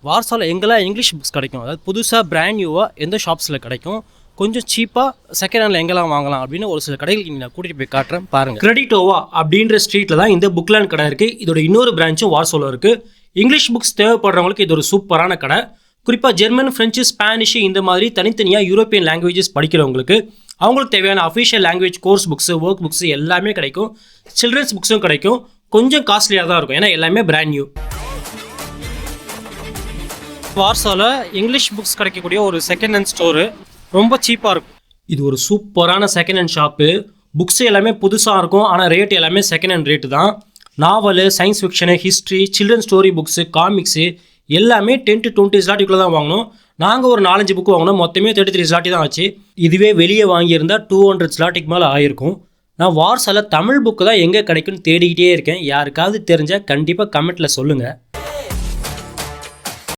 வார்சாவில் எங்கெல்லாம் English books கிடைக்கும், அதாவது புதுசாக பிராண்ட் நியூவாக எந்த ஷாப்ஸில் கிடைக்கும், கொஞ்சம் சீப்பாக செகண்ட் ஹேண்டில் எங்கெல்லாம் வாங்கலாம் அப்படின்னு ஒரு சில கடைகளுக்கு நான் கூட்டிகிட்டு போய் காட்டுறேன் பாருங்கள். கிரெடிட்டோவா அப்படின்ற ஸ்ட்ரீட்டில் தான் இந்த புக்லேண்ட் கடை இருக்குது. இதோட இன்னொரு பிரான்ச்சும் வார்சாவில் இருக்குது. இங்கிலீஷ் புக்ஸ் தேவைப்படுறவங்களுக்கு இது ஒரு சூப்பரான கடை. குறிப்பாக ஜெர்மன், ஃப்ரெஞ்சு, ஸ்பானிஷ் இந்த மாதிரி தனித்தனியாக யூரோப்பியன் லாங்குவேஜஸ் படிக்கிறவங்களுக்கு அவங்களுக்கு தேவையான official language course books, work books எல்லாமே கிடைக்கும். சில்ட்ரன்ஸ் புக்ஸும் கிடைக்கும். கொஞ்சம் காஸ்ட்லியாக தான் இருக்கும், ஏன்னா எல்லாமே பிராண்ட் நியூ. வார்சாவில் இங்கிலீஷ் புக்ஸ் கிடைக்கக்கூடிய ஒரு செகண்ட் ஹேண்ட் ஸ்டோரு, ரொம்ப சீப்பாக இருக்கும். இது ஒரு சூப்பரான செகண்ட் ஹேண்ட் ஷாப்பு. புக்ஸ் எல்லாமே புதுசாக இருக்கும், ஆனால் ரேட் எல்லாமே செகண்ட் ஹேண்ட் ரேட்டு தான். Novel, science fiction, history, children story books, comics எல்லாமே 10 to 20 ஸ்லாட்டிக்குள்ளே தான் வாங்கணும். நாங்கள் ஒரு 4-5 புக்கு வாங்கினோம், மொத்தமே 33 ஸ்லாட்டி தான் ஆச்சு. இதுவே வெளியே வாங்கியிருந்தால் 200 ஸ்லாட்டிக்கு மேலே ஆயிருக்கும். நான் வார்சாவில் தமிழ் புக்கு தான் எங்கே கிடைக்குன்னு தேடிக்கிட்டே இருக்கேன். யாருக்காவது தெரிஞ்சால் கண்டிப்பாக கமெண்ட்டில் சொல்லுங்கள்.